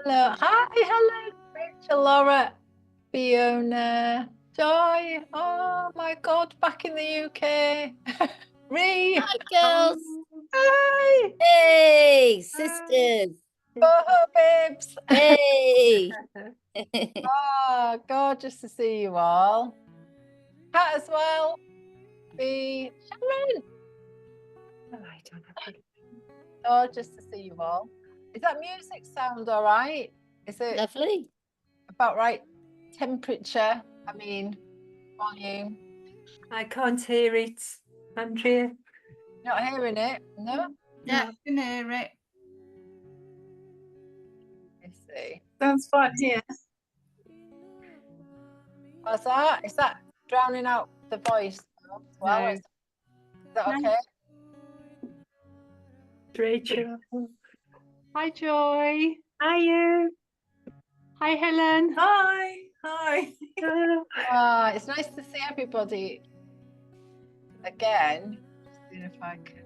Hello. Hi, Helen, Rachel, Laura, Fiona, Joy. Oh my God, back in the UK. Ree. Hi, girls. Hi. Hey, sisters. Boho babes. Hey. Oh, gorgeous to see you all. Kat as well. Sharon. Oh, I don't have to. Gorgeous to see you all. Is that music sound all right? Is it Lovely. about right temperature? I mean, volume. I can't hear it, Andrea. You're not hearing it? No? Yeah. I can hear it. Let's see. Sounds fine here. What's that? Is that drowning out the voice as well? No. Is that No. okay? Rachel. Hi, Joy. Hi, you. Hi, Helen. Hi. Hi. It's nice to see everybody again. Just seeing if I can.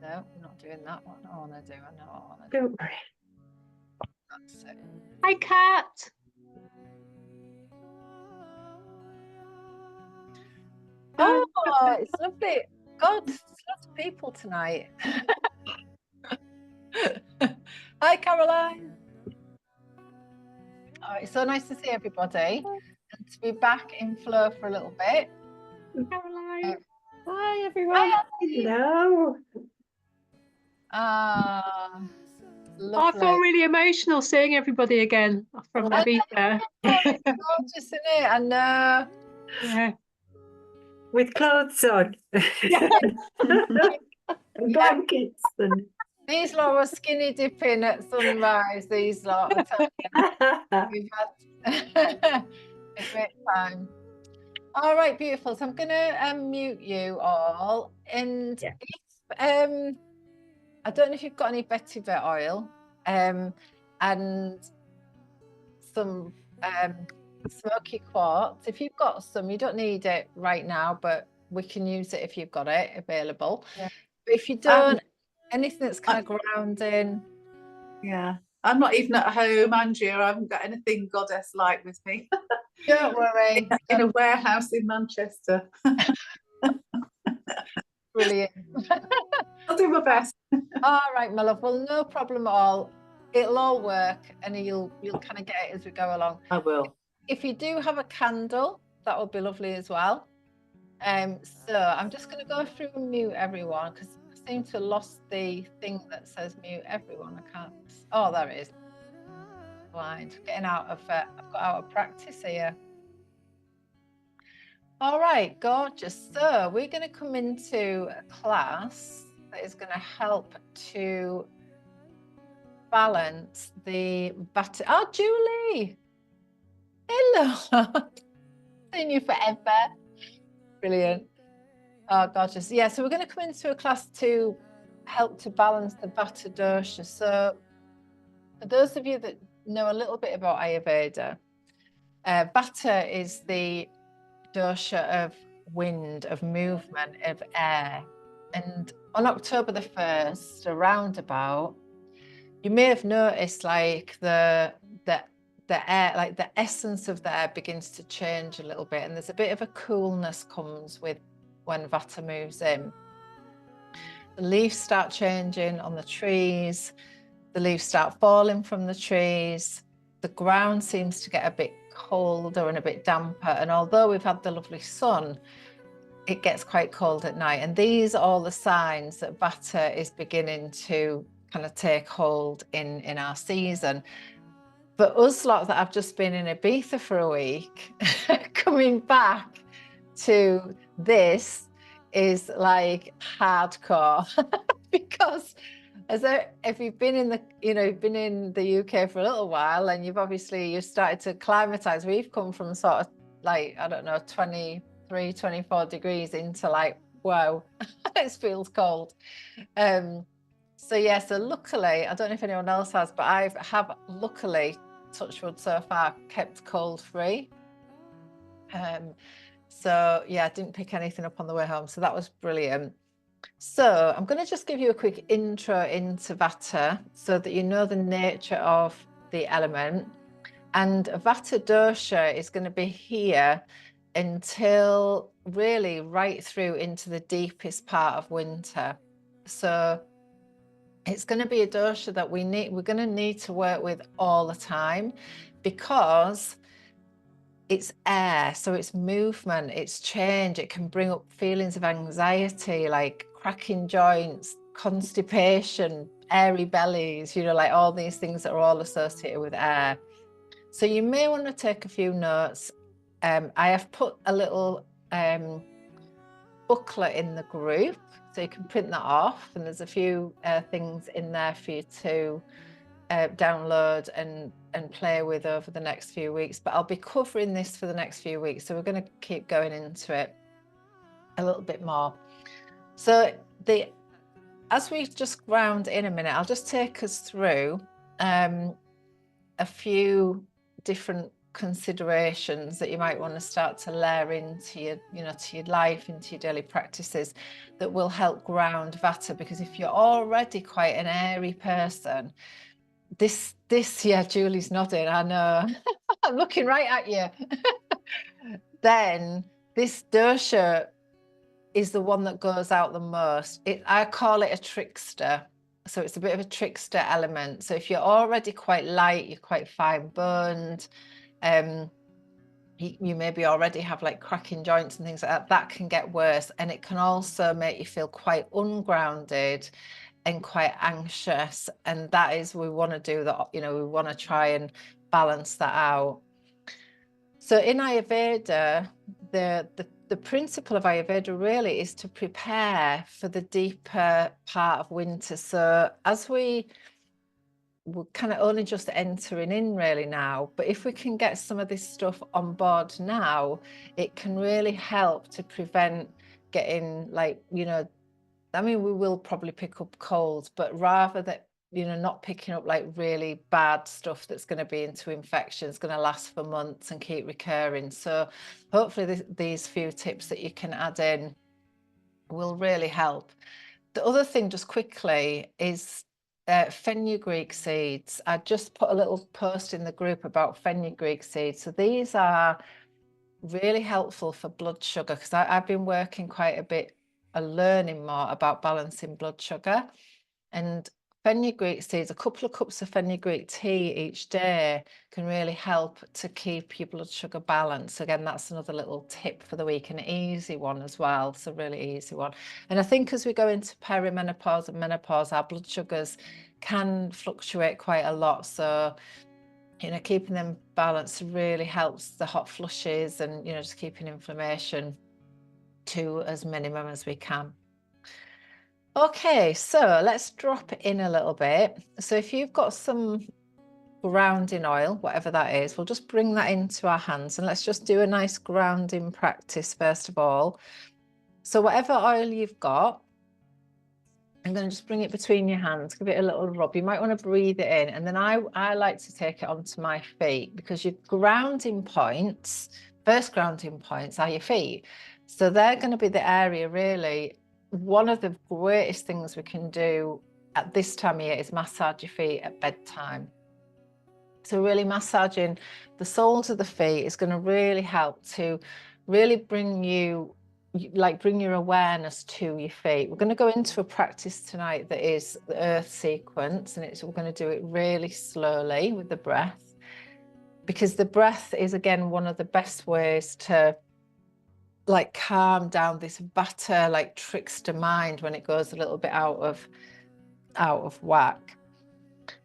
No, I'm not doing that one. I want to do. I know what I want to do. Don't worry. That's it. Hi, Kat. Oh, it's lovely. God, it's lots of people tonight. Hi, Caroline. Oh, it's so nice to see everybody and to be back in flow for a little bit. Caroline. Hi, everyone. Hi, Hello. Ah, I lovely. felt really emotional seeing everybody again from Ibiza. Gorgeous, isn't it? I know. Yeah. With clothes on. And blankets. And... These lot were skinny dipping at sunrise. These lot, I tell you, we've had a great time. All right, beautiful. So I'm going to mute you all. And Yeah. if, I don't know if you've got any vetiver oil and some smoky quartz. If you've got some, you don't need it right now, but we can use it if you've got it available. Yeah. But if you don't, anything that's kind of grounding. Yeah. I'm not even at home, Andrea. I haven't got anything goddess-like with me. Don't worry. In a warehouse in Manchester. Brilliant. I'll do my best. All right, my love. Well, no problem at all. It'll all work, and you'll kind of get it as we go along. I will. If you do have a candle, that would be lovely as well. So I'm just going to go through and mute everyone because I seem to have lost the thing that says mute everyone. I can't. Oh, there it is. Blind. Getting out of. I've got out of practice here. All right, gorgeous. So we're going to come into a class that is going to help to balance the batter. Oh, Julie. Hello. Seen you forever. Brilliant. Oh, gorgeous. Yeah, so we're going to come into a class to help to balance the Vata dosha. So for those of you that know a little bit about Ayurveda, Vata is the dosha of wind, of movement, of air. And on October the 1st, around about, you may have noticed like the air, like the essence of the air begins to change a little bit, and there's a bit of a coolness comes with when Vata moves in. The leaves start changing on the trees, the leaves start falling from the trees, the ground seems to get a bit colder and a bit damper, and although we've had the lovely sun, it gets quite cold at night, and these are all the signs that Vata is beginning to kind of take hold in our season. But us lot that have just been in Ibiza for a week, coming back to this is like hardcore because if you've been in the UK for a little while and you've started to climatize. We've come from sort of like, I don't know, 23, 24 degrees into like, wow, it feels cold. So yeah, so luckily, I don't know if anyone else has, but I have luckily, touch wood so far, kept cold free. So yeah, I didn't pick anything up on the way home, so that was brilliant. So I'm going to just give you a quick intro into Vata so that you know the nature of the element. And Vata dosha is going to be here until really right through into the deepest part of winter. So it's going to be a dosha that we're going to need to work with all the time, because it's air, so it's movement, it's change. It can bring up feelings of anxiety like cracking joints, constipation, airy bellies, you know, like all these things that are all associated with air. So you may want to take a few notes. I have put a little booklet in the group, so you can print that off, and there's a few things in there for you to download and play with over the next few weeks. But I'll be covering this for the next few weeks, so we're going to keep going into it a little bit more. So as we just ground in a minute, I'll just take us through a few different considerations that you might want to start to layer into your, you know, to your life, into your daily practices, that will help ground Vata. Because if you're already quite an airy person, this yeah, Julie's nodding, I know. I'm looking right at you. Then this dosha is the one that goes out the most. I call it a trickster. So it's a bit of a trickster element. So if you're already quite light, you're quite fine boned, you maybe already have like cracking joints and things like that, that can get worse. And it can also make you feel quite ungrounded and quite anxious. And that is, we want to do that, you know, we want to try and balance that out. So in Ayurveda, the principle of Ayurveda really is to prepare for the deeper part of winter. So as we're kind of only just entering in really now, but if we can get some of this stuff on board now, it can really help to prevent getting, like, you know, I mean, we will probably pick up colds, but rather that, you know, not picking up like really bad stuff that's going to be into infections, going to last for months and keep recurring. So hopefully these few tips that you can add in will really help. The other thing, just quickly, is fenugreek seeds. I just put a little post in the group about fenugreek seeds. So these are really helpful for blood sugar, because I've been working quite a bit, learning more about balancing blood sugar. And fenugreek seeds, a couple of cups of fenugreek tea each day can really help to keep your blood sugar balanced. Again, that's another little tip for the week, an easy one as well. It's a really easy one. And I think as we go into perimenopause and menopause, our blood sugars can fluctuate quite a lot. So, you know, keeping them balanced really helps the hot flushes and, you know, just keeping inflammation to as minimum as we can. Okay, so let's drop in a little bit. So if you've got some grounding oil, whatever that is, we'll just bring that into our hands, and let's just do a nice grounding practice first of all. So whatever oil you've got, I'm going to just bring it between your hands, give it a little rub. You might want to breathe it in, and then I like to take it onto my feet, because your grounding points, first grounding points, are your feet. So they're going to be the area really. One of the greatest things we can do at this time of year is massage your feet at bedtime. So really massaging the soles of the feet is going to really help to really bring your awareness to your feet. We're going to go into a practice tonight that is the earth sequence, and we're going to do it really slowly with the breath, because the breath is, again, one of the best ways to like calm down this Vata, like trickster mind when it goes a little bit out of whack.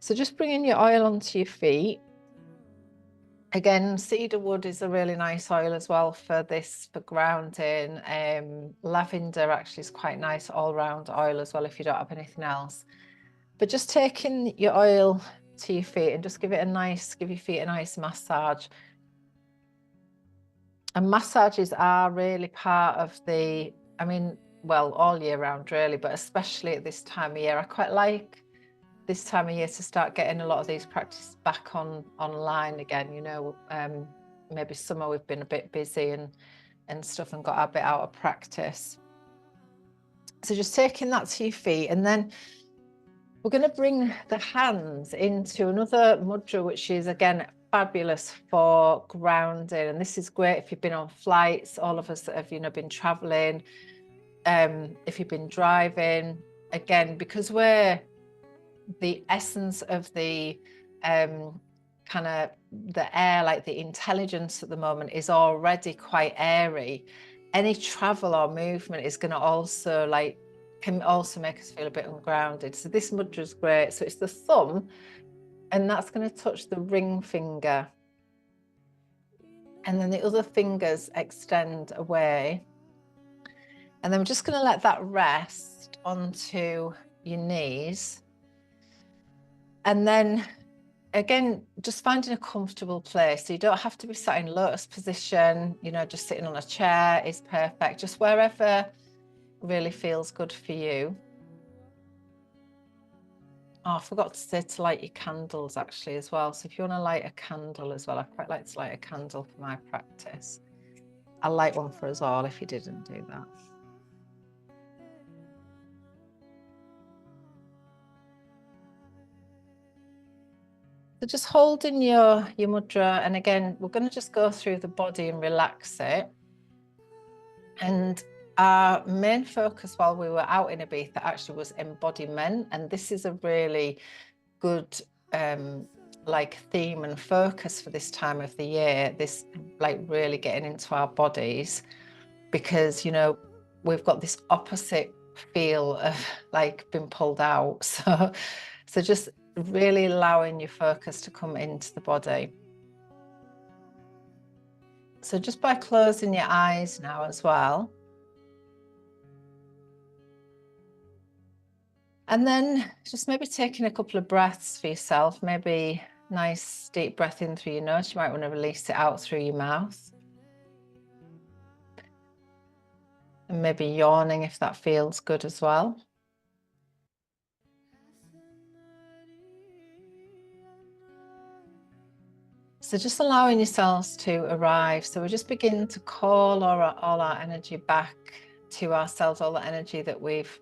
So just bringing your oil onto your feet. Again, cedar wood is a really nice oil as well for this, for grounding. Lavender actually is quite nice all-round oil as well if you don't have anything else. But just taking your oil to your feet and just give your feet a nice massage. And massages are really part of the, I mean, well, all year round really, but especially at this time of year. I quite like this time of year to start getting a lot of these practices back online again. You know, maybe summer we've been a bit busy and stuff and got a bit out of practice. So just taking that to your feet, and then we're going to bring the hands into another mudra, which is again fabulous for grounding. And this is great if you've been on flights, all of us that have, been traveling, if you've been driving, again, because we're the essence of the kind of the air, like the intelligence at the moment is already quite airy. Any travel or movement is going to also can also make us feel a bit ungrounded. So this mudra is great. So it's the thumb, and that's going to touch the ring finger, and then the other fingers extend away, and then we're just going to let that rest onto your knees. And then again, just finding a comfortable place. So you don't have to be sat in lotus position, just sitting on a chair is perfect. Just wherever really feels good for you. Oh, I forgot to say to light your candles actually as well. So if you want to light a candle as well, I quite like to light a candle for my practice. I'll light one for us all if you didn't do that. So just holding your mudra, and again, we're going to just go through the body and relax it. And our main focus while we were out in Ibiza actually was embodiment, and this is a really good theme and focus for this time of the year. This really getting into our bodies, because we've got this opposite feel of being pulled out. So just really allowing your focus to come into the body. So just by closing your eyes now as well. And then just maybe taking a couple of breaths for yourself, maybe nice deep breath in through your nose. You might want to release it out through your mouth. And maybe yawning if that feels good as well. So just allowing yourselves to arrive. So we're just beginning to call all our energy back to ourselves, all the energy that we've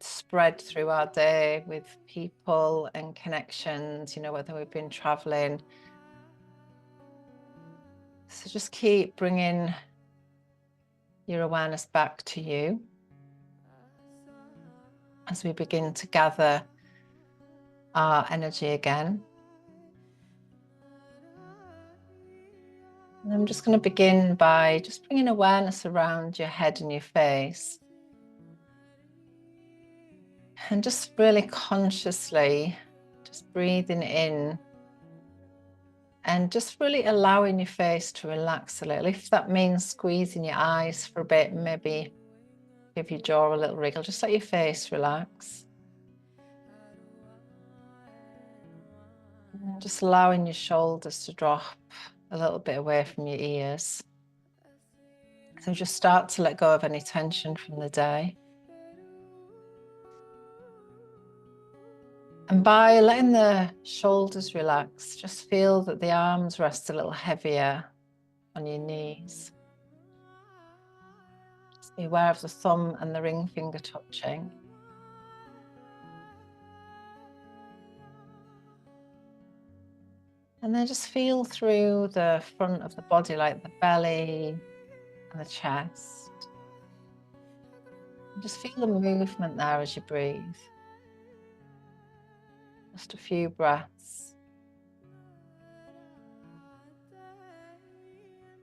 spread through our day with people and connections, whether we've been traveling. So just keep bringing your awareness back to you as we begin to gather our energy again. And I'm just going to begin by just bringing awareness around your head and your face. And just really consciously, just breathing in and just really allowing your face to relax a little. If that means squeezing your eyes for a bit, maybe give your jaw a little wriggle, just let your face relax. And just allowing your shoulders to drop a little bit away from your ears. So just start to let go of any tension from the day. And by letting the shoulders relax, just feel that the arms rest a little heavier on your knees. Just be aware of the thumb and the ring finger touching. And then just feel through the front of the body, like the belly and the chest. And just feel the movement there as you breathe. Just a few breaths.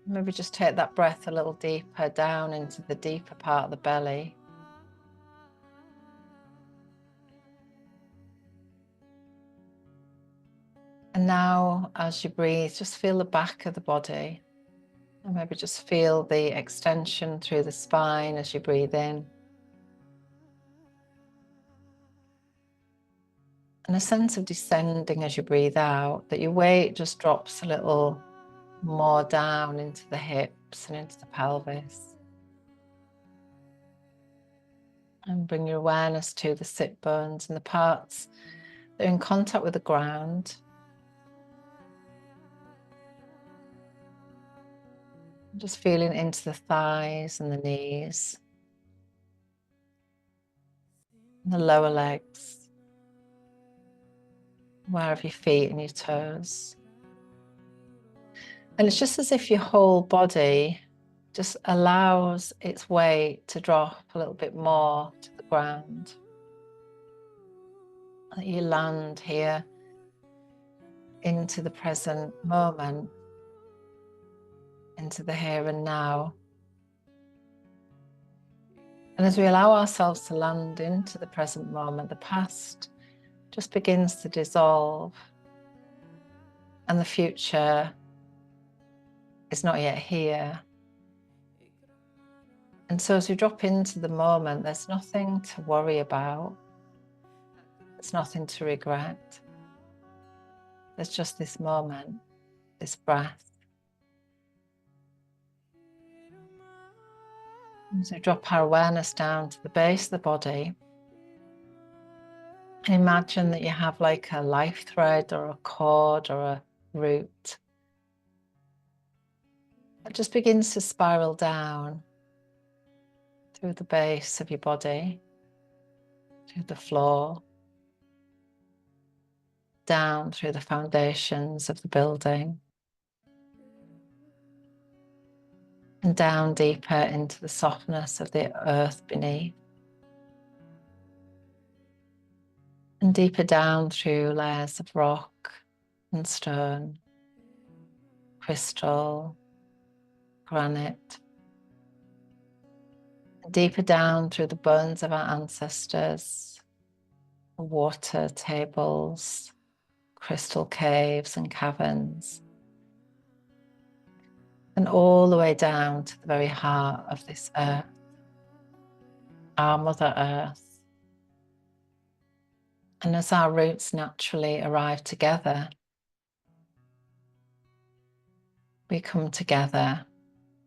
Maybe just take that breath a little deeper down into the deeper part of the belly. And now as you breathe, just feel the back of the body. And maybe just feel the extension through the spine as you breathe in. And a sense of descending as you breathe out, that your weight just drops a little more down into the hips and into the pelvis. And bring your awareness to the sit bones and the parts that are in contact with the ground. Just feeling into the thighs and the knees. the lower legs, aware of your feet and your toes. And it's just as if your whole body just allows its weight to drop a little bit more to the ground. That you land here into the present moment, into the here and now. And as we allow ourselves to land into the present moment, the past just begins to dissolve, and the future is not yet here. And so as we drop into the moment, there's nothing to worry about. There's nothing to regret. There's just this moment, this breath. As we drop our awareness down to the base of the body, and imagine that you have like a life thread or a cord or a root that just begins to spiral down through the base of your body, through the floor, down through the foundations of the building, and down deeper into the softness of the earth beneath, and deeper down through layers of rock and stone, crystal, granite, deeper down through the bones of our ancestors, the water tables, crystal caves and caverns, and all the way down to the very heart of this earth, our Mother Earth. And as our roots naturally arrive together, we come together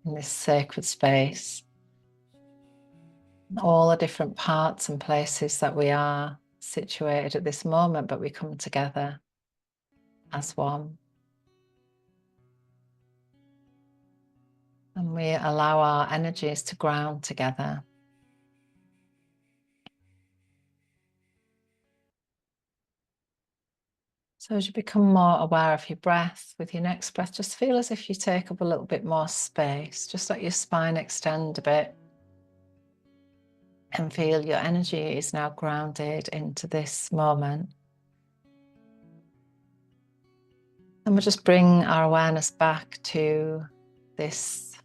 in this sacred space. All the different parts and places that we are situated at this moment, but we come together as one. And we allow our energies to ground together. So as you become more aware of your breath, with your next breath, just feel as if you take up a little bit more space. Just let your spine extend a bit. And feel your energy is now grounded into this moment. And we'll just bring our awareness back to this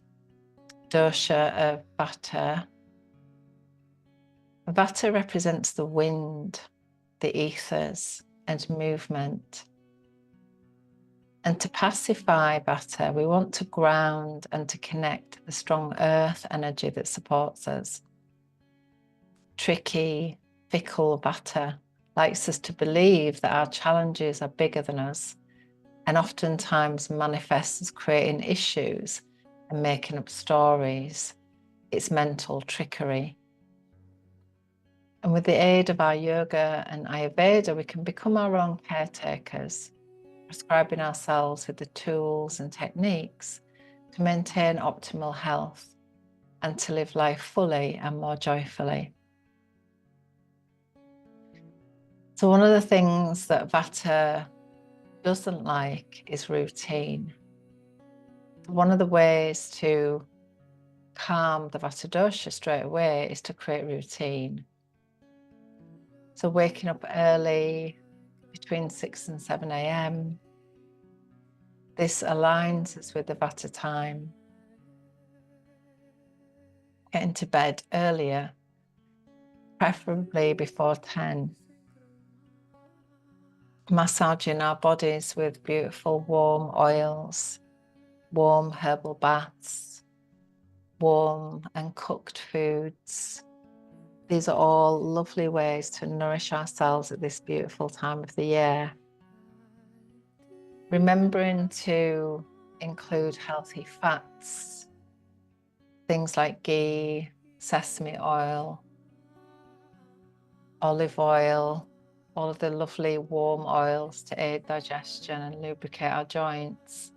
dosha of Vata. Vata represents the wind, the ethers, and movement. And to pacify Vata, we want to ground and to connect the strong earth energy that supports us. Tricky, fickle Vata likes us to believe that our challenges are bigger than us, and oftentimes manifests as creating issues and making up stories. It's mental trickery. And with the aid of our yoga and Ayurveda, we can become our own caretakers, prescribing ourselves with the tools and techniques to maintain optimal health and to live life fully and more joyfully. So one of the things that Vata doesn't like is routine. One of the ways to calm the Vata dosha straight away is to create routine. So waking up early, between 6 and 7 a.m. This aligns us with the Vata time. Getting to bed earlier, preferably before 10. Massaging our bodies with beautiful warm oils, warm herbal baths, warm and cooked foods. These are all lovely ways to nourish ourselves at this beautiful time of the year. Remembering to include healthy fats, things like ghee, sesame oil, olive oil, all of the lovely warm oils to aid digestion and lubricate our joints.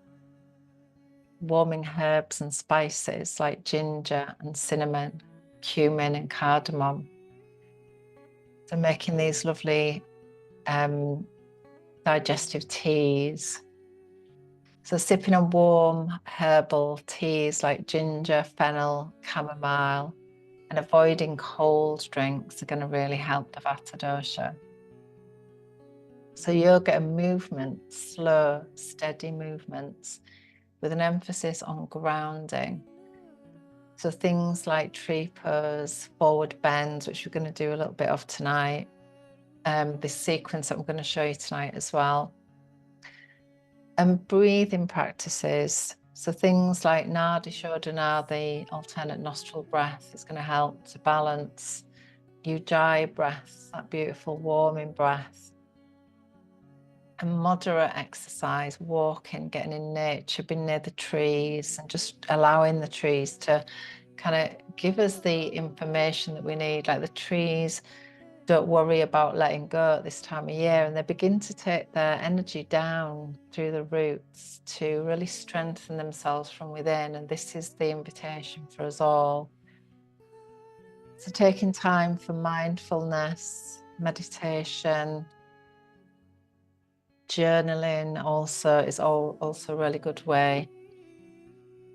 Warming herbs and spices like ginger and cinnamon, cumin and cardamom. So making these lovely digestive teas. So sipping on warm herbal teas like ginger, fennel, chamomile, and avoiding cold drinks are going to really help the Vata dosha. So yoga and movement, slow, steady movements with an emphasis on grounding. So things like tree pose, forward bends, which we're going to do a little bit of tonight. This sequence that I'm going to show you tonight as well. And breathing practices. So things like Nadi Shodhana, the alternate nostril breath, is going to help to balance. Ujjayi breath, that beautiful warming breath. And moderate exercise, walking, getting in nature, being near the trees, and just allowing the trees to kind of give us the information that we need. Like the trees don't worry about letting go at this time of year, and they begin to take their energy down through the roots to really strengthen themselves from within. And this is the invitation for us all. So taking time for mindfulness, meditation, journaling also is also a really good way.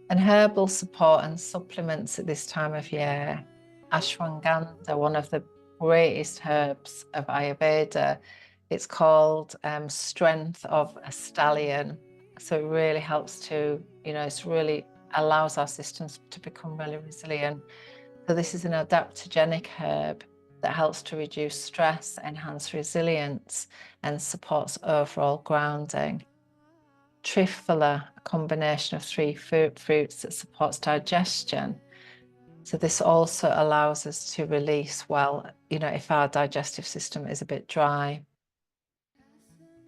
And herbal support and supplements at this time of year. Ashwagandha, one of the greatest herbs of Ayurveda. It's called Strength of a Stallion. So it really helps to, it's really allows our systems to become really resilient. So this is an adaptogenic herb that helps to reduce stress, enhance resilience, and supports overall grounding. Triphala, a combination of 3 fruits that supports digestion. So this also allows us to release well, if our digestive system is a bit dry.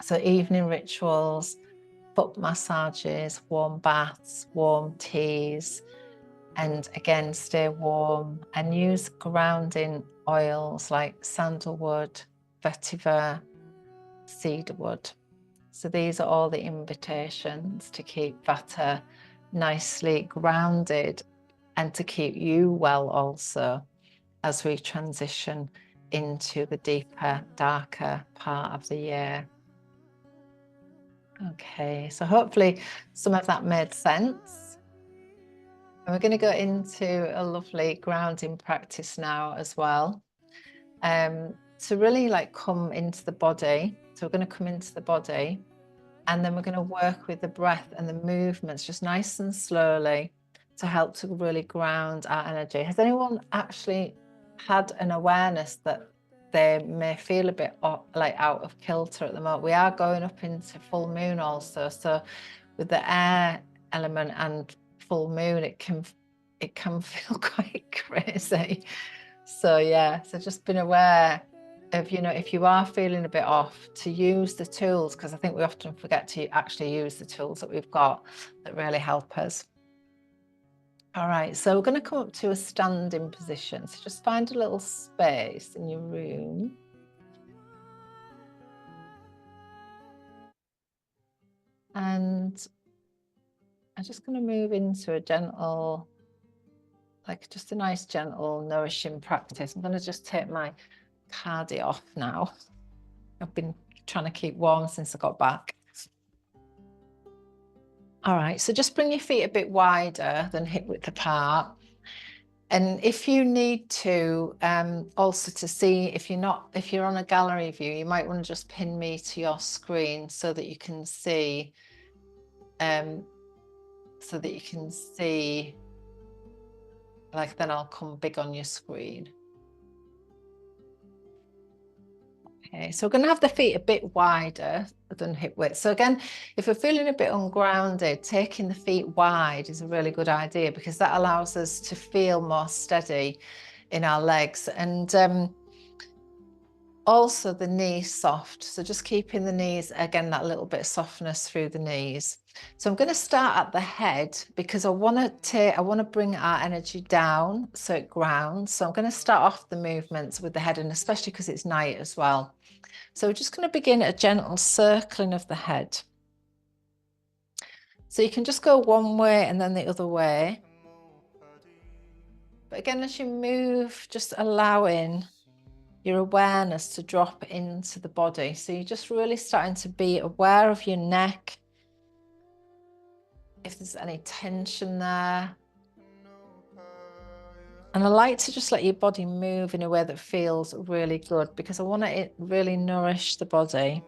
So evening rituals, foot massages, warm baths, warm teas, and again, stay warm and use grounding oils like sandalwood, vetiver, cedarwood. So these are all the invitations to keep Vata nicely grounded and to keep you well also as we transition into the deeper, darker part of the year. Okay, so hopefully some of that made sense. And we're going to go into a lovely grounding practice now as well. To really come into the body. So we're going to come into the body, and then we're going to work with the breath and the movements just nice and slowly to help to really ground our energy. Has anyone actually had an awareness that they may feel a bit out of kilter at the moment? We are going up into full moon also, so with the air element and full moon, it can feel quite crazy. So yeah, so just being aware of, if you are feeling a bit off, to use the tools, because I think we often forget to actually use the tools that we've got that really help us. All right, so we're going to come up to a standing position. So just find a little space in your room. And I'm just going to move into a gentle, just a nice, gentle, nourishing practice. I'm going to just take my cardi off now. I've been trying to keep warm since I got back. All right, so just bring your feet a bit wider than hip width apart. And if you need to, also to see, if you're on a gallery view, you might want to just pin me to your screen so that you can see, then I'll come big on your screen. Okay, so we're going to have the feet a bit wider than hip width. So again, if we're feeling a bit ungrounded, taking the feet wide is a really good idea, because that allows us to feel more steady in our legs. And also the knees soft. So just keeping the knees, again, that little bit of softness through the knees. So I'm going to start at the head, because I want to bring our energy down so it grounds. So I'm going to start off the movements with the head, and especially because it's night as well. So we're just going to begin a gentle circling of the head. So you can just go one way and then the other way. But again, as you move, just allowing your awareness to drop into the body. So you're just really starting to be aware of your neck, if there's any tension there. And I like to just let your body move in a way that feels really good, because I want to really nourish the body.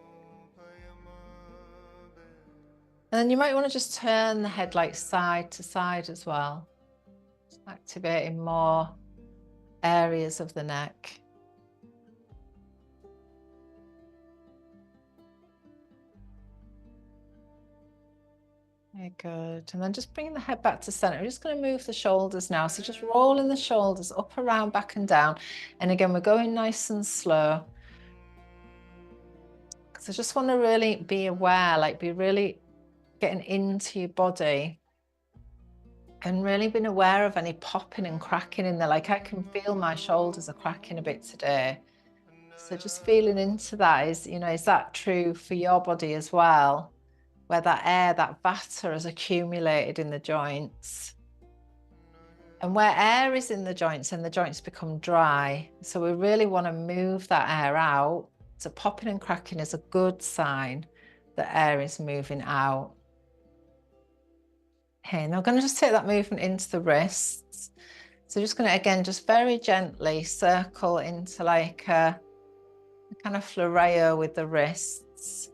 And then you might want to just turn the head like side to side as well, just activating more areas of the neck. Very good. And then just bringing the head back to center. We're just going to move the shoulders now. So just rolling the shoulders up, around, back and down. And again, we're going nice and slow. So I just want to really be aware, like be really getting into your body and really being aware of any popping and cracking in there. Like I can feel my shoulders are cracking a bit today. So just feeling into that is, you know, is that true for your body as well? Where that air, that vata has accumulated in the joints. And where air is in the joints and the joints become dry. So we really want to move that air out. So popping and cracking is a good sign that air is moving out. Okay, now I'm going to just take that movement into the wrists. So just going to, again, just very gently circle into like a kind of floreo with the wrists.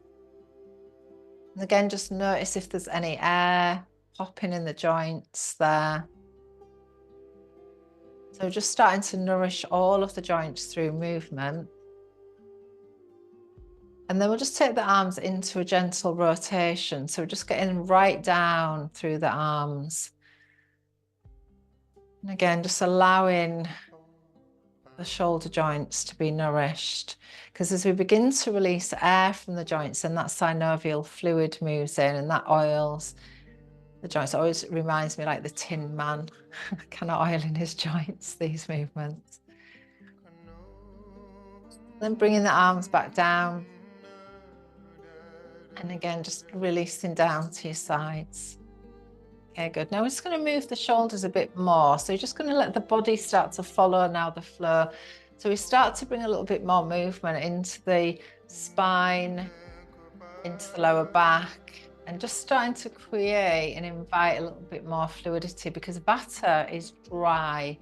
And again, just notice if there's any air popping in the joints there. So just starting to nourish all of the joints through movement. And then we'll just take the arms into a gentle rotation. So we're just getting right down through the arms. And again, just allowing the shoulder joints to be nourished. Because as we begin to release air from the joints, and that synovial fluid moves in and that oils the joints. It always reminds me like the Tin Man, kind of oiling his joints, these movements. Then bringing the arms back down. And again, just releasing down to your sides. Okay, good. Now we're just going to move the shoulders a bit more. So you're just going to let the body start to follow now the flow. So we start to bring a little bit more movement into the spine, into the lower back, and just starting to create and invite a little bit more fluidity, because vata is dry.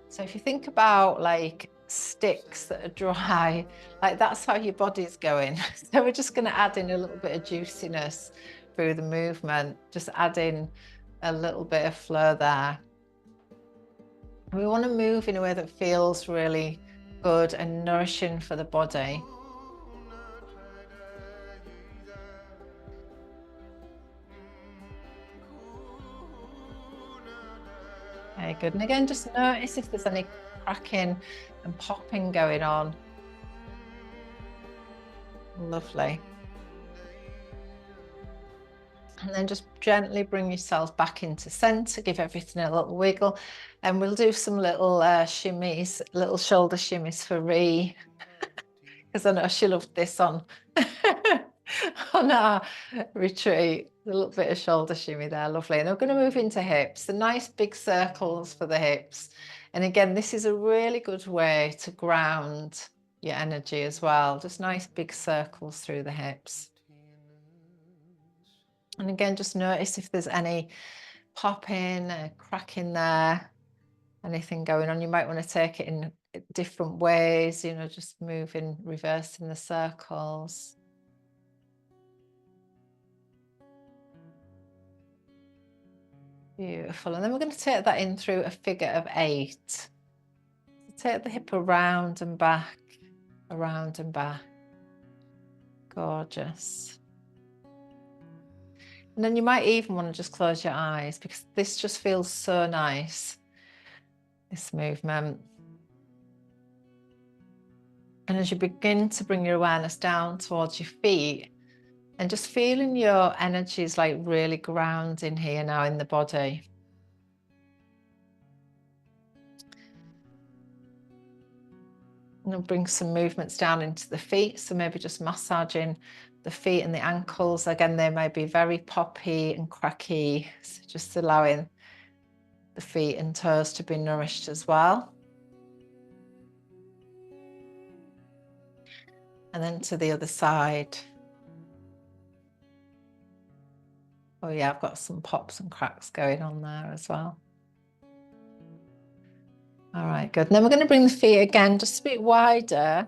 So if you think about like sticks that are dry, like that's how your body's going. So we're just going to add in a little bit of juiciness through the movement, just adding a little bit of flow there. We want to move in a way that feels really good and nourishing for the body. Okay, good. And again, just notice if there's any cracking and popping going on. Lovely. And then just gently bring yourself back into center, give everything a little wiggle. And we'll do some little shimmies, little shoulder shimmies for Ree, because I know she loved this on, on our retreat. A little bit of shoulder shimmy there, lovely. And we're going to move into hips, the nice big circles for the hips. And again, this is a really good way to ground your energy as well. Just nice big circles through the hips. And again, just notice if there's any popping, cracking there, anything going on. You might want to take it in different ways, you know, just moving, reversing the circles. Beautiful. And then we're going to take that in through a figure of 8. So take the hip around and back, around and back. Gorgeous. And then you might even want to just close your eyes, because this just feels so nice, this movement. And as you begin to bring your awareness down towards your feet, and just feeling your energies like really grounding here now in the body. And I'll bring some movements down into the feet. So maybe just massaging the feet and the ankles. Again, they may be very poppy and cracky. So just allowing the feet and toes to be nourished as well. And then to the other side. Oh yeah, I've got some pops and cracks going on there as well. All right, good. And then we're going to bring the feet again just a bit wider.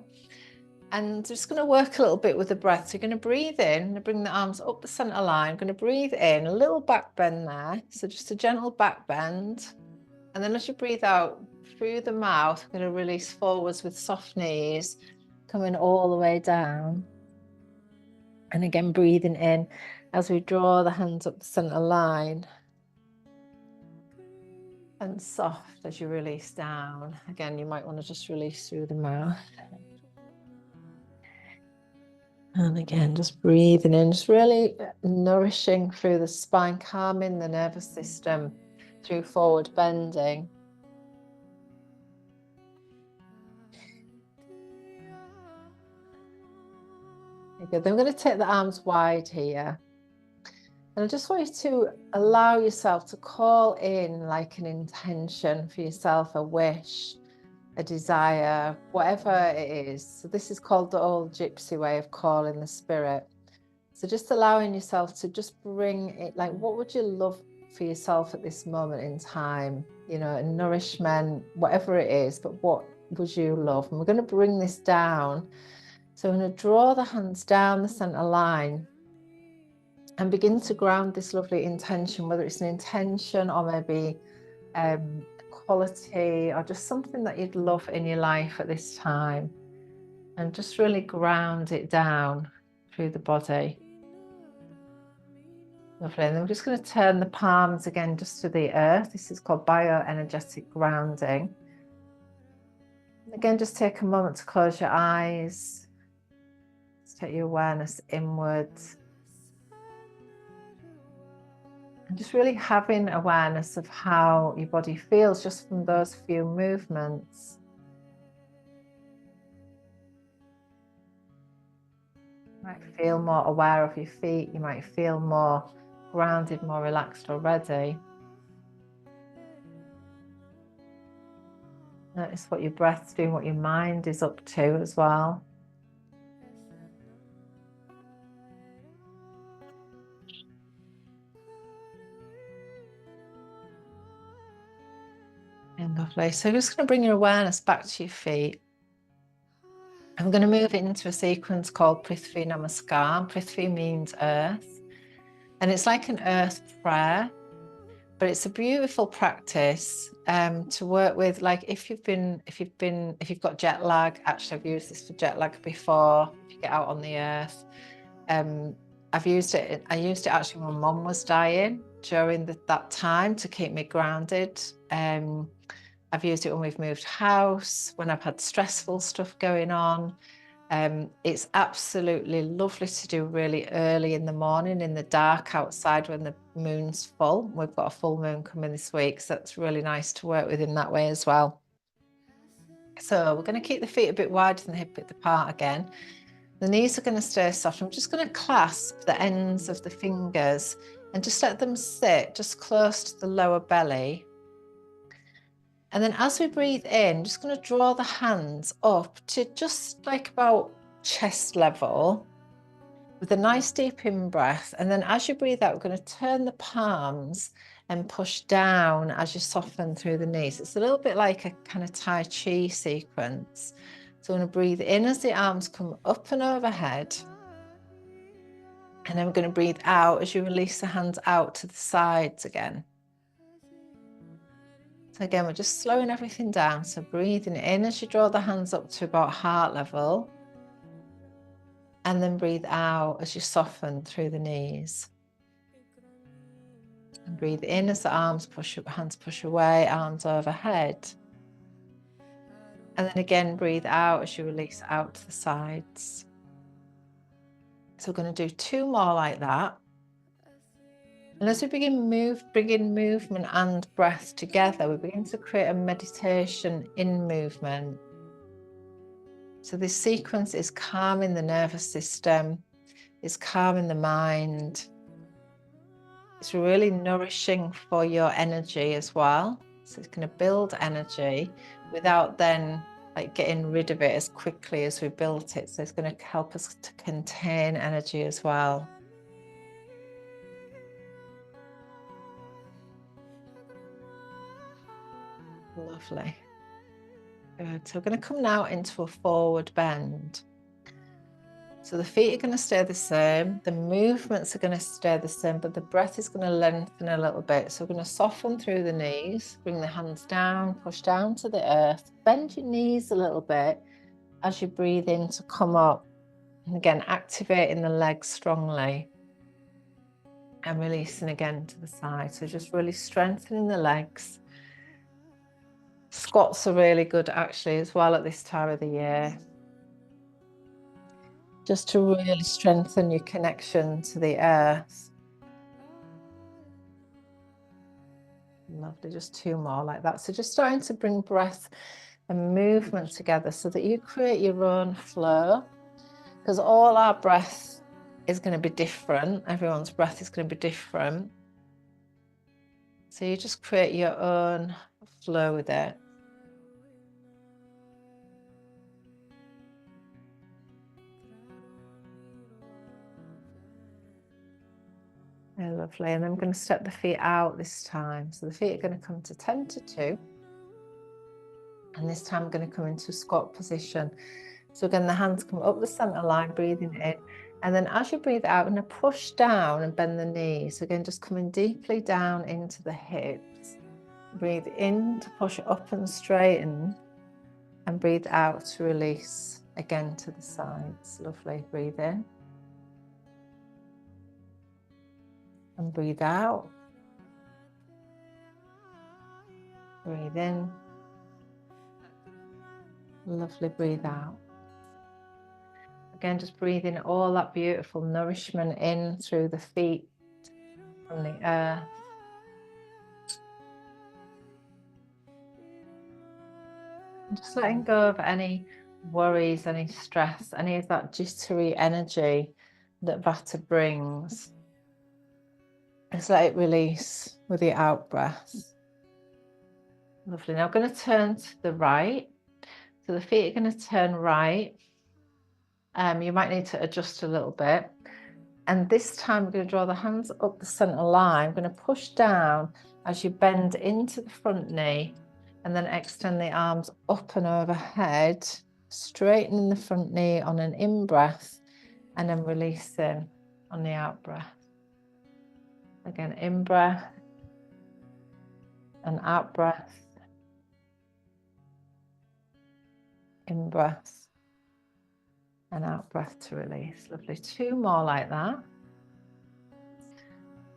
And just going to work a little bit with the breath. So you're going to breathe in, bring the arms up the center line. I'm going to breathe in, a little back bend there. So just a gentle back bend. And then as you breathe out through the mouth, I'm going to release forwards with soft knees, coming all the way down. And again, breathing in as we draw the hands up the center line. And soft as you release down. Again, you might want to just release through the mouth. And again, just breathing in, just really nourishing through the spine, calming the nervous system through forward bending. Okay, then we're going to take the arms wide here. And I just want you to allow yourself to call in like an intention for yourself, a wish, a desire, whatever it is. So this is called the old gypsy way of calling the spirit. So just allowing yourself to just bring it, like, what would you love for yourself at this moment in time? You know, nourishment, whatever it is, but what would you love? And we're going to bring this down. So I'm going to draw the hands down the center line and begin to ground this lovely intention, whether it's an intention or maybe quality or just something that you'd love in your life at this time, and just really ground it down through the body. Lovely. And then we're just going to turn the palms again just to the earth. This is called bioenergetic grounding. Again, just take a moment to close your eyes. Just take your awareness inwards. And just really having awareness of how your body feels just from those few movements. You might feel more aware of your feet. You might feel more grounded, more relaxed already. Notice what your breath's doing, what your mind is up to as well. And lovely. So you're just going to bring your awareness back to your feet. I'm going to move into a sequence called Prithvi Namaskar. Prithvi means earth, and it's like an earth prayer, but it's a beautiful practice to work with. Like if you've got jet lag. Actually, I've used this for jet lag before. If you get out on the earth, I've used it. I used it actually when my mum was dying during that time to keep me grounded. I've used it when we've moved house, when I've had stressful stuff going on. It's absolutely lovely to do really early in the morning, in the dark outside when the moon's full. We've got a full moon coming this week, so that's really nice to work with in that way as well. So we're going to keep the feet a bit wider than the hip width apart again. The knees are going to stay soft. I'm just going to clasp the ends of the fingers and just let them sit just close to the lower belly. And then as we breathe in, just going to draw the hands up to just like about chest level with a nice deep in breath. And then as you breathe out, we're going to turn the palms and push down as you soften through the knees. It's a little bit like a kind of Tai Chi sequence. So we're going to breathe in as the arms come up and overhead. And then we're going to breathe out as you release the hands out to the sides again. So again, we're just slowing everything down. So breathing in as you draw the hands up to about heart level. And then breathe out as you soften through the knees. And breathe in as the arms push up, hands push away, arms overhead. And then again, breathe out as you release out to the sides. So we're going to do 2 more like that. And as we bringing movement and breath together, we begin to create a meditation in movement. So this sequence is calming the nervous system, it's calming the mind. It's really nourishing for your energy as well. So it's going to build energy without then like getting rid of it as quickly as we built it. So it's going to help us to contain energy as well. Lovely. Good. So we're going to come now into a forward bend. So the feet are going to stay the same, the movements are going to stay the same, but the breath is going to lengthen a little bit. So we're going to soften through the knees, bring the hands down, push down to the earth, bend your knees a little bit as you breathe in to come up. And again, activating the legs strongly and releasing again to the side. So just really strengthening the legs. Squats are really good actually as well at this time of the year. Just to really strengthen your connection to the earth. Lovely, just 2 more like that. So just starting to bring breath and movement together so that you create your own flow, because all our breath is going to be different. Everyone's breath is going to be different. So you just create your own flow with it. Oh, lovely. And then I'm going to step the feet out this time. So the feet are going to come to 10 to 2. And this time I'm going to come into a squat position. So again, the hands come up the center line, breathing in. And then as you breathe out, I'm going to push down and bend the knees. So again, just coming deeply down into the hips. Breathe in to push up and straighten. And breathe out to release again to the sides. Lovely. Breathe in. And breathe out. Breathe in. Lovely, breathe out. Again, just breathing all that beautiful nourishment in through the feet from the earth. And just letting go of any worries, any stress, any of that jittery energy that Vata brings. Just let it release with your out breath. Lovely. Now I'm going to turn to the right. So the feet are going to turn right. You might need to adjust a little bit. And this time we're going to draw the hands up the center line. I'm going to push down as you bend into the front knee and then extend the arms up and overhead, straightening the front knee on an in-breath and then releasing on the out-breath. Again, in-breath and out-breath. In-breath and out-breath to release. Lovely. 2 more like that.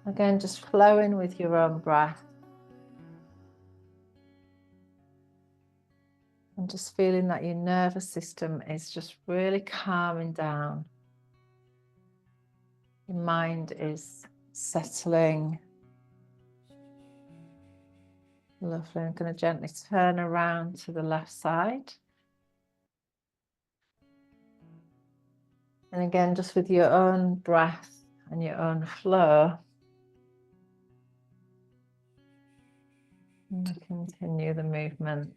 Again, just flowing with your own breath. And just feeling that your nervous system is just really calming down. Your mind is settling. Lovely. I'm going to gently turn around to the left side. And again, just with your own breath and your own flow, and continue the movement.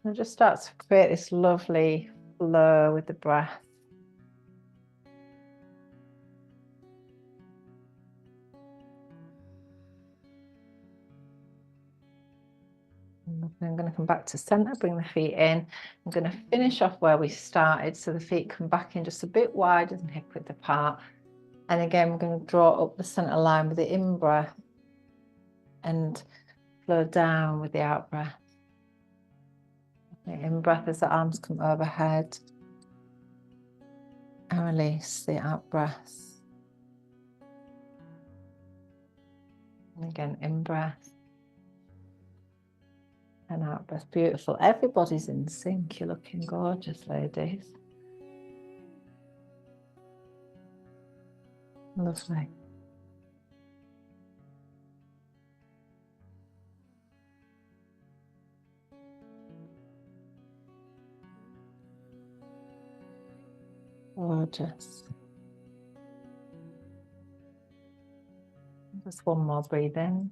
And just start to create this lovely flow with the breath. I'm going to come back to center, bring the feet in. I'm going to finish off where we started. So the feet come back in just a bit wider than hip width apart. And again, we're going to draw up the center line with the in-breath and flow down with the out-breath. The in-breath as the arms come overhead and release the out-breath. And again, in-breath and out-breath. Beautiful. Everybody's in sync. You're looking gorgeous, ladies. Lovely. Gorgeous. Just one more breathe in.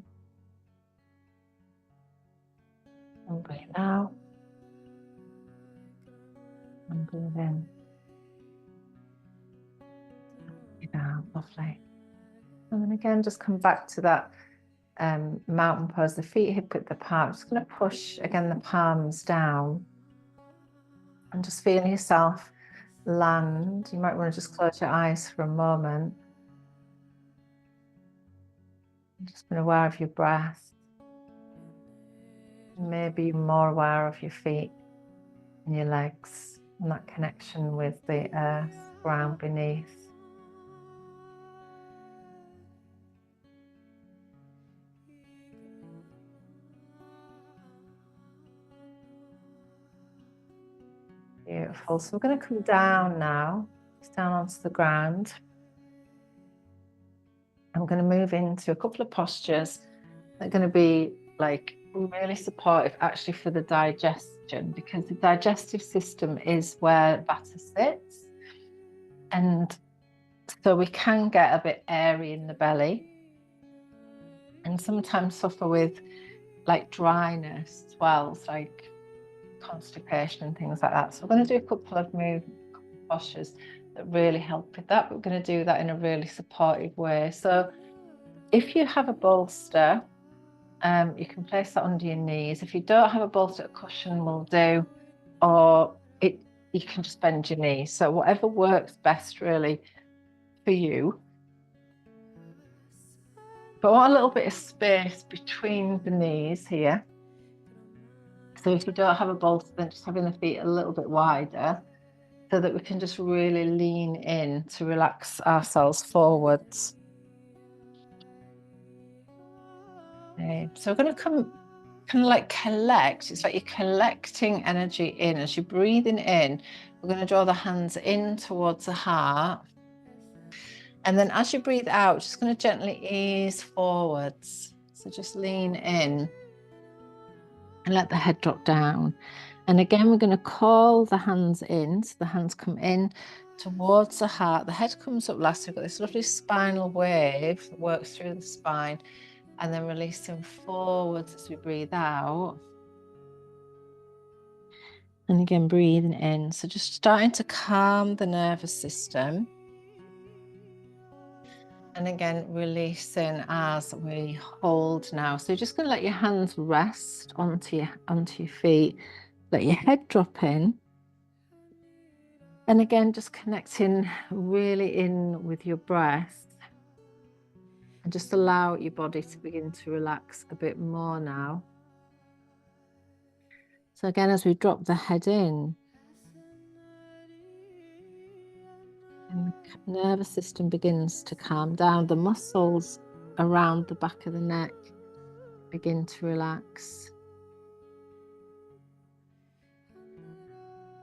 And breathe out. And breathe in. Breathe out. Lovely. And then again, just come back to that mountain pose, the feet hip width apart. Just going to push again the palms down and just feeling yourself land. You might want to just close your eyes for a moment. Just being aware of your breath. Maybe you're more aware of your feet and your legs and that connection with the earth, ground beneath. Beautiful. So we're going to come down now, down onto the ground. I'm going to move into a couple of postures that are going to be like really supportive actually for the digestion, because the digestive system is where Vata sits. And so we can get a bit airy in the belly and sometimes suffer with like dryness as well, like constipation and things like that. So we're going to do a couple of postures that really help with that, but we're going to do that in a really supportive way. So if you have a bolster, you can place that under your knees. If you don't have a bolster, a cushion will do, or you can just bend your knees. So whatever works best really for you. But I want a little bit of space between the knees here. So if you don't have a bolster, then just having the feet a little bit wider so that we can just really lean in to relax ourselves forwards. Okay. So we're going to kind of like collect. It's like you're collecting energy in. As you're breathing in, we're going to draw the hands in towards the heart. And then as you breathe out, just going to gently ease forwards. So just lean in and let the head drop down. And again, we're going to call the hands in. So the hands come in towards the heart. The head comes up last. We've got this lovely spinal wave that works through the spine. And then releasing forwards as we breathe out. And again, breathing in. So just starting to calm the nervous system. And again, releasing as we hold now. So you're just going to let your hands rest onto your feet. Let your head drop in. And again, just connecting really in with your breath. And just allow your body to begin to relax a bit more now. So again, as we drop the head in, and the nervous system begins to calm down. The muscles around the back of the neck begin to relax.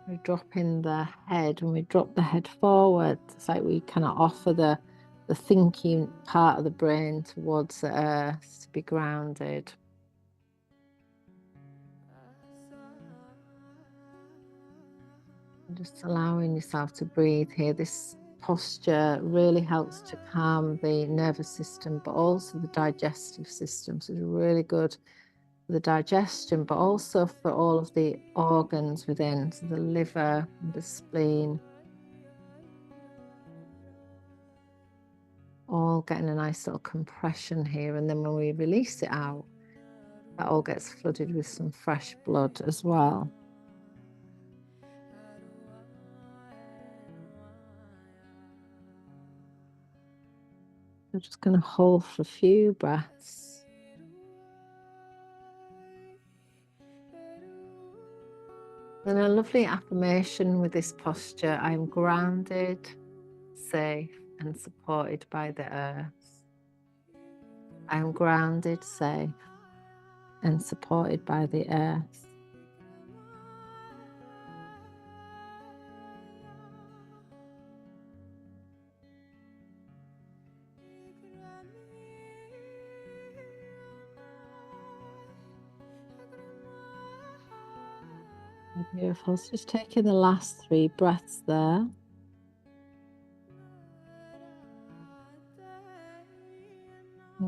We drop in the head. When we drop the head forward, it's like we kind of offer the thinking part of the brain towards the earth to be grounded. And just allowing yourself to breathe here. This posture really helps to calm the nervous system, but also the digestive system. So it's really good for the digestion, but also for all of the organs within, so the liver and the spleen. All getting a nice little compression here, and then when we release it out, that all gets flooded with some fresh blood as well. I'm just going to hold for a few breaths. And a lovely affirmation with this posture: I am grounded, safe, and supported by the earth. I am grounded, safe, and supported by the earth. Beautiful. So just taking the last 3 breaths there.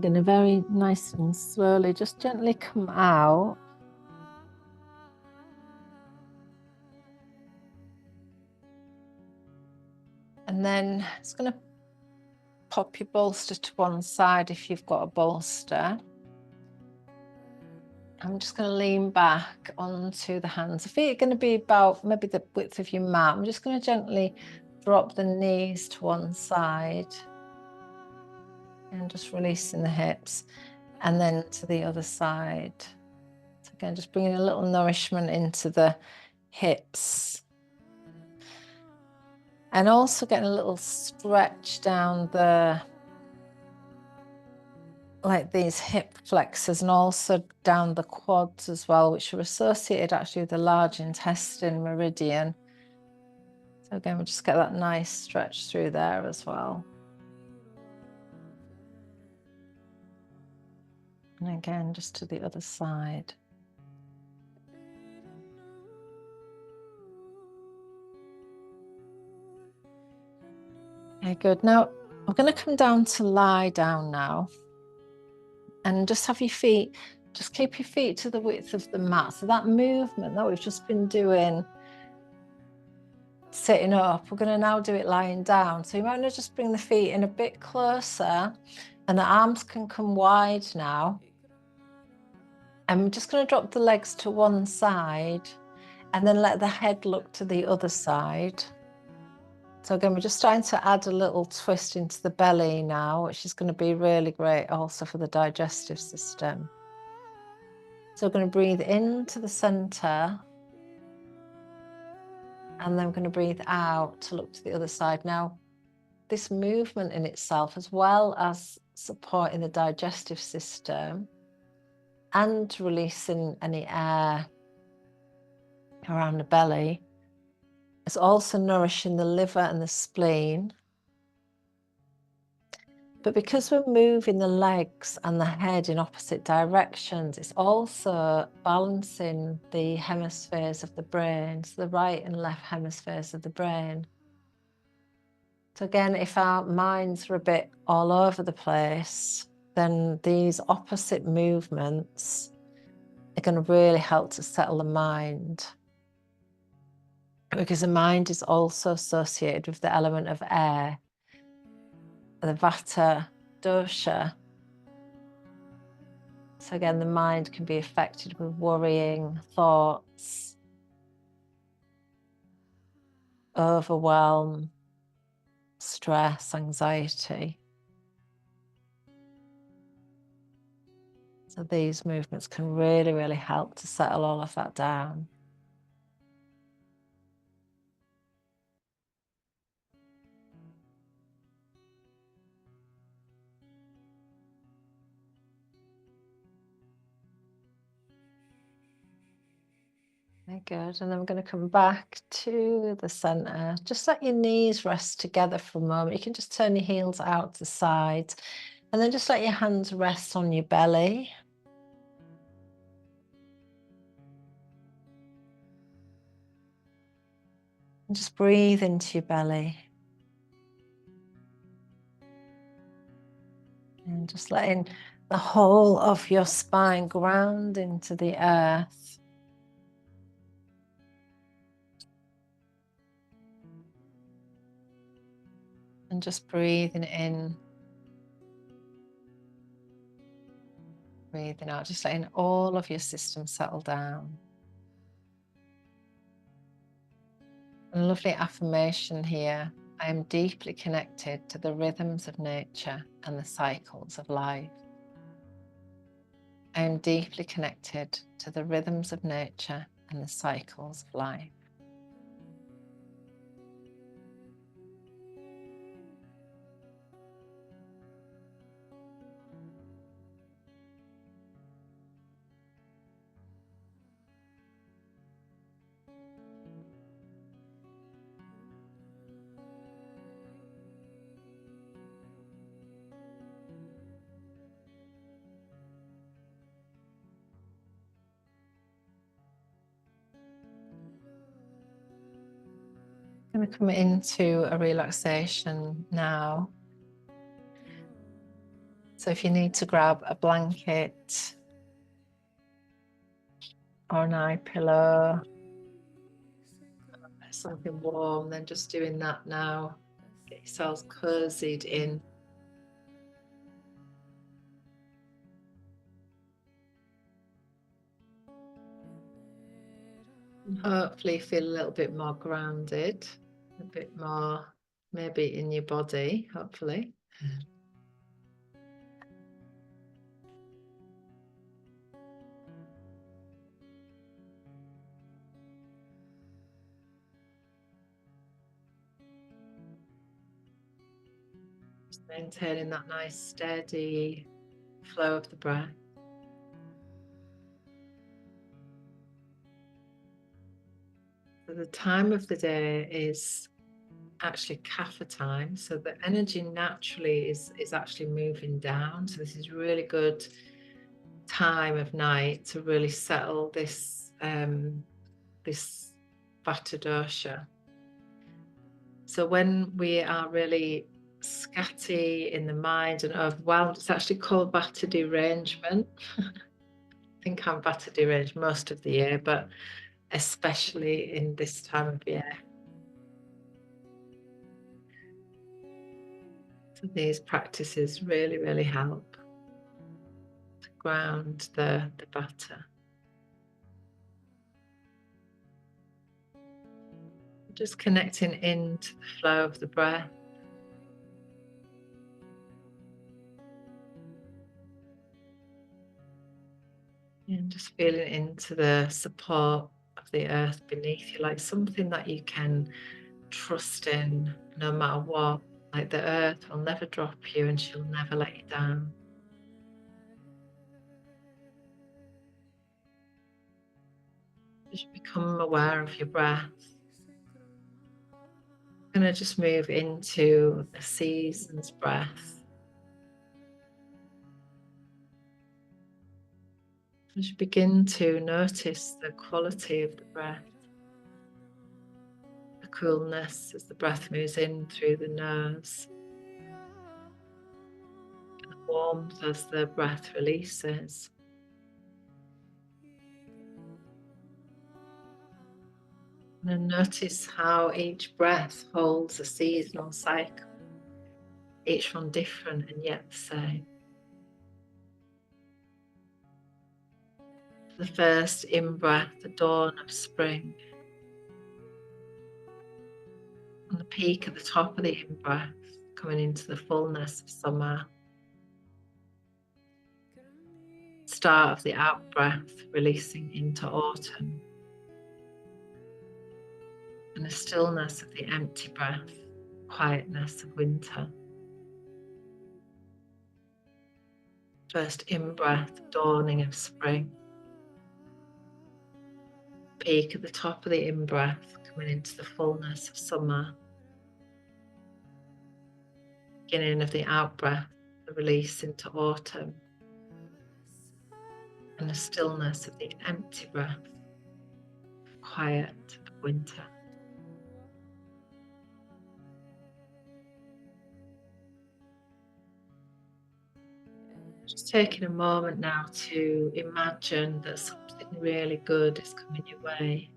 I'm going to very nice and slowly just gently come out. And then it's going to pop your bolster to one side if you've got a bolster. I'm just going to lean back onto the hands. The feet are going to be about maybe the width of your mat. I'm just going to gently drop the knees to one side and just releasing the hips, and then to the other side. So again, just bringing a little nourishment into the hips. And also getting a little stretch down the, like these hip flexors, and also down the quads as well, which are associated actually with the large intestine meridian. So again, we'll just get that nice stretch through there as well. And again, just to the other side. Okay, good. Now I'm going to come down to lie down now, and just have your feet, just keep your feet to the width of the mat. So that movement that we've just been doing sitting up, we're going to now do it lying down. So you might want to just bring the feet in a bit closer, and the arms can come wide now. I'm just going to drop the legs to one side and then let the head look to the other side. So again, we're just starting to add a little twist into the belly now, which is going to be really great also for the digestive system. So we're going to breathe into the center, and then we're going to breathe out to look to the other side. Now, this movement in itself, as well as supporting the digestive system and releasing any air around the belly, is also nourishing the liver and the spleen. But because we're moving the legs and the head in opposite directions, it's also balancing the hemispheres of the brain, so the right and left hemispheres of the brain. So again, if our minds are a bit all over the place, then these opposite movements are going to really help to settle the mind. Because the mind is also associated with the element of air, the Vata dosha. So again, the mind can be affected with worrying thoughts, overwhelm, stress, anxiety. So these movements can really, really help to settle all of that down. Very good. And then we're going to come back to the center. Just let your knees rest together for a moment. You can just turn your heels out to the sides, and then just let your hands rest on your belly. And just breathe into your belly. And just letting the whole of your spine ground into the earth. And just breathing in, breathing out, just letting all of your system settle down. A lovely affirmation here. I am deeply connected to the rhythms of nature and the cycles of life. I am deeply connected to the rhythms of nature and the cycles of life. I'm going to come into a relaxation now. So if you need to grab a blanket or an eye pillow, something warm, then just doing that now. Get yourselves cozied in. And hopefully feel a little bit more grounded, a bit more maybe in your body, hopefully. Just maintaining that nice steady flow of the breath. So the time of the day is actually kapha time, so the energy naturally is actually moving down. So this is really good time of night to really settle this this vata dosha. So when we are really scatty in the mind and overwhelmed, it's actually called vata derangement. I think I'm vata deranged most of the year, but especially in this time of year. So these practices really, really help to ground the vata. Just connecting into the flow of the breath. And just feeling into the support of the earth beneath you, like something that you can trust in no matter what. Like the earth will never drop you and she'll never let you down. Just become aware of your breath. I'm going to just move into a season's breath. As you begin to notice the quality of the breath, the coolness as the breath moves in through the nose, and the warmth as the breath releases. And then notice how each breath holds a seasonal cycle, each one different and yet the same. The first in-breath, the dawn of spring. On the peak at the top of the in-breath, coming into the fullness of summer. Start of the out-breath, releasing into autumn. And the stillness of the empty breath, quietness of winter. First in-breath, dawning of spring. Peak at the top of the in-breath, coming into the fullness of summer. Beginning of the out-breath, the release into autumn. And the stillness of the empty breath, quiet of winter. Just taking a moment now to imagine that something really good is coming your way.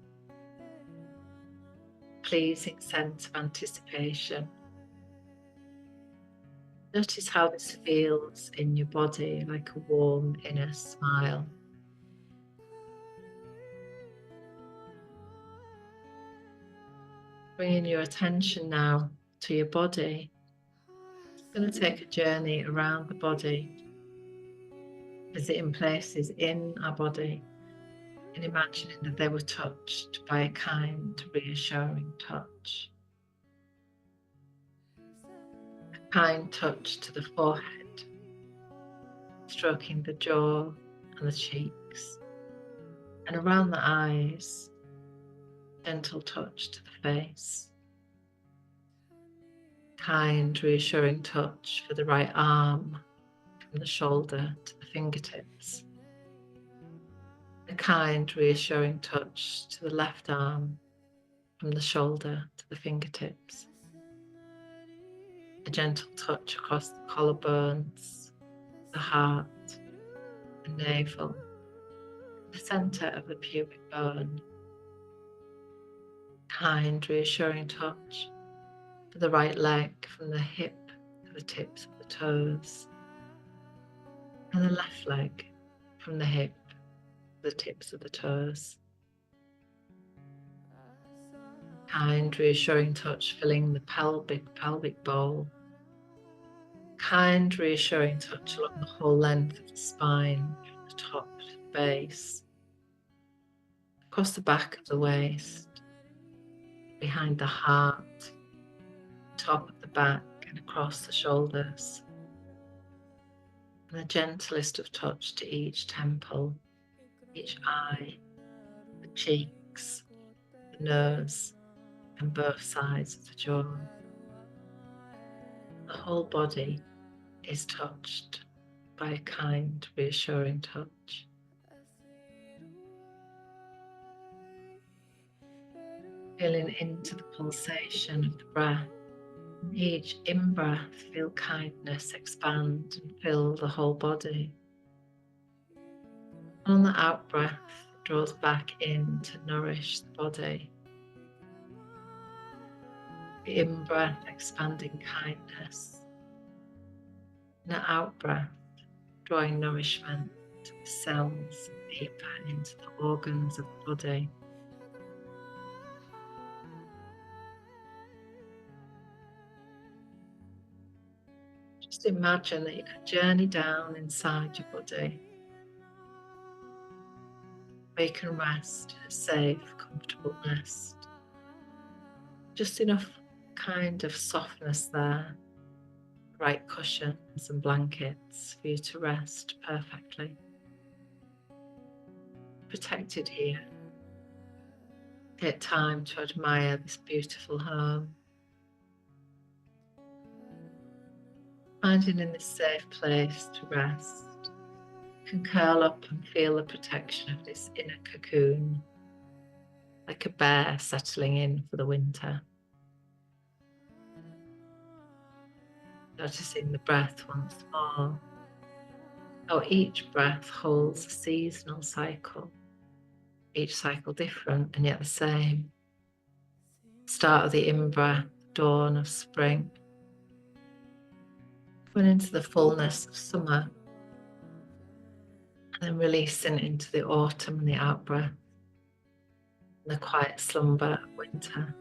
Pleasing sense of anticipation. Notice how this feels in your body, like a warm inner smile. Bringing your attention now to your body. I'm going to take a journey around the body, visiting places in our body and imagining that they were touched by a kind, reassuring touch. A kind touch to the forehead, stroking the jaw and the cheeks, and around the eyes, gentle touch to the face. Kind, reassuring touch for the right arm, from the shoulder to the fingertips. A kind, reassuring touch to the left arm, from the shoulder to the fingertips. A gentle touch across the collarbones, the heart, the navel, the centre of the pubic bone. Kind, reassuring touch for the right leg from the hip to the tips of the toes, and the left leg from the hip to the tips of the toes. Kind, reassuring touch filling the pelvic bowl. Kind, reassuring touch along the whole length of the spine, from the top to the base, across the back of the waist, behind the heart, top of the back and across the shoulders. And the gentlest of touch to each temple, each eye, the cheeks, the nose, and both sides of the jaw. The whole body is touched by a kind, reassuring touch. Feeling into the pulsation of the breath. Each in-breath, feel kindness expand and fill the whole body. On the out-breath, it draws back in to nourish the body. The in-breath, expanding kindness. And the out-breath, drawing nourishment to the cells, deeper into the organs of the body. Just imagine that you can journey down inside your body, where you can rest in a safe, comfortable nest. Just enough kind of softness there, right cushions and blankets for you to rest perfectly. Protected here. Take time to admire this beautiful home. Finding in this safe place to rest, you can curl up and feel the protection of this inner cocoon, like a bear settling in for the winter. Noticing the breath once more, how each breath holds a seasonal cycle, each cycle different and yet the same. Start of the in-breath, dawn of spring. Going into the fullness of summer, and then releasing into the autumn and the out-breath, and the quiet slumber of winter.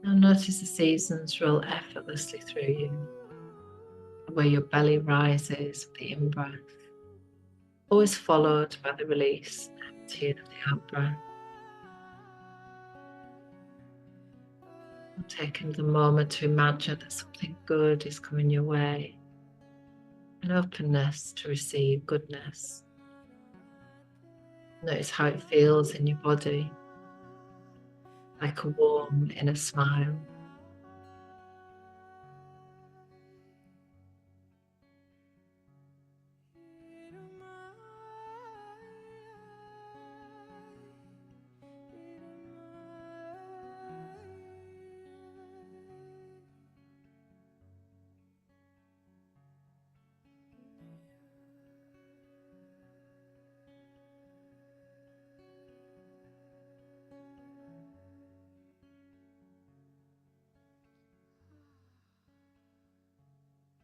Now notice the seasons roll effortlessly through you, where your belly rises with the in-breath, always followed by the release and emptying of the out-breath. Taking the moment to imagine that something good is coming your way, an openness to receive goodness. Notice how it feels in your body, like a warm inner smile.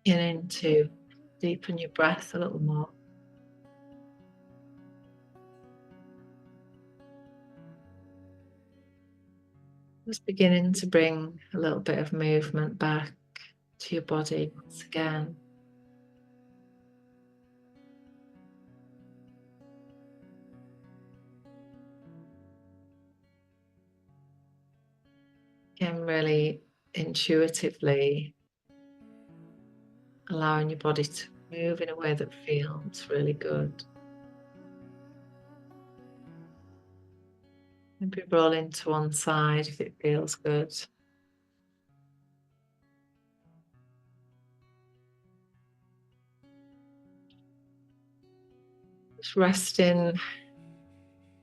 Beginning to deepen your breath a little more. Just beginning to bring a little bit of movement back to your body once again. Again, really intuitively allowing your body to move in a way that feels really good. Maybe roll into one side if it feels good. Just resting,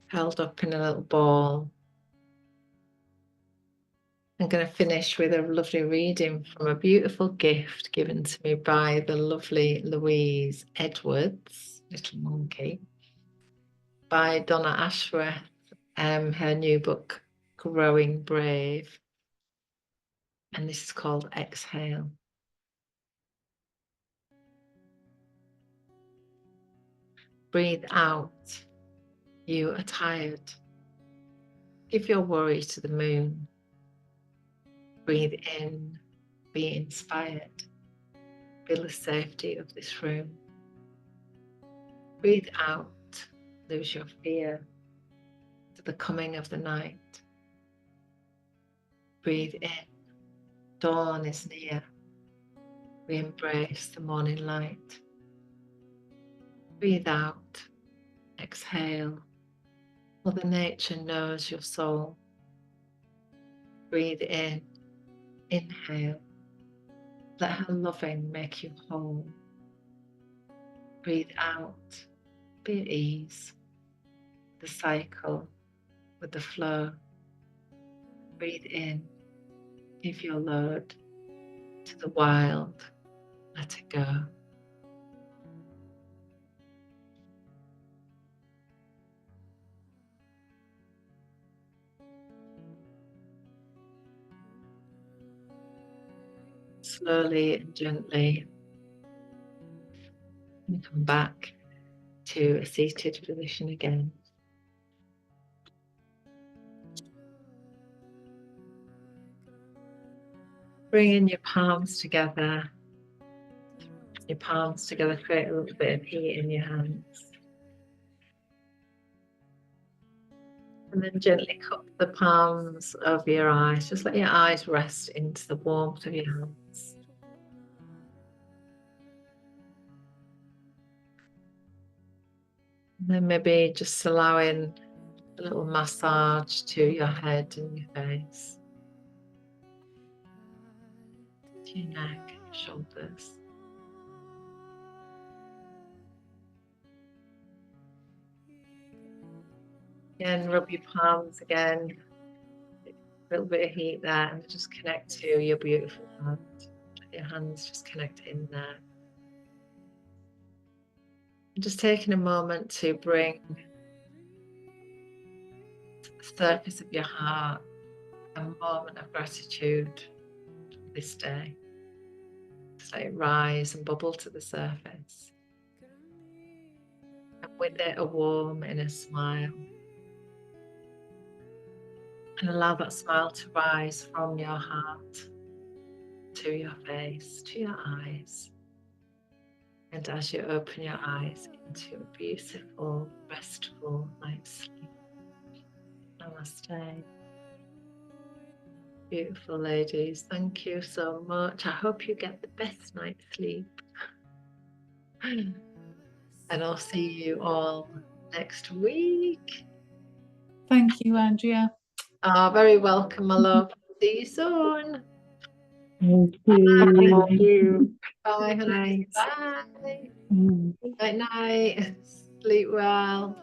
held up in a little ball. I'm going to finish with a lovely reading from a beautiful gift given to me by the lovely Louise Edwards, Little Monkey, by Donna Ashworth, her new book, Growing Brave. And this is called Exhale. Breathe out. You are tired. Give your worry to the moon. Breathe in. Be inspired. Feel the safety of this room. Breathe out. Lose your fear to the coming of the night. Breathe in. Dawn is near. We embrace the morning light. Breathe out. Exhale. Mother Nature knows your soul. Breathe in. Inhale. Let her loving make you whole. Breathe out. Be at ease. The cycle with the flow. Breathe in. Give your load to the wild. Let it go. Slowly and gently, and come back to a seated position again. Bringing your palms together. Your palms together create a little bit of heat in your hands. And then gently cup the palms over your eyes. Just let your eyes rest into the warmth of your hands. And then maybe just allowing a little massage to your head and your face, to your neck and your shoulders. Again, rub your palms again. A little bit of heat there, and just connect to your beautiful hand. Let your hands just connect in there. And just taking a moment to bring to the surface of your heart a moment of gratitude for this day. Just let it rise and bubble to the surface. And with it, a warm inner smile. And allow that smile to rise from your heart to your face, to your eyes. And as you open your eyes into a beautiful, restful night's sleep. Namaste. Beautiful ladies, thank you so much. I hope you get the best night's sleep. And I'll see you all next week. Thank you, Andrea. Oh, very welcome, my love. See you soon. Thank Thank you. Bye, honey. Night. Bye. Night, night. Sleep well.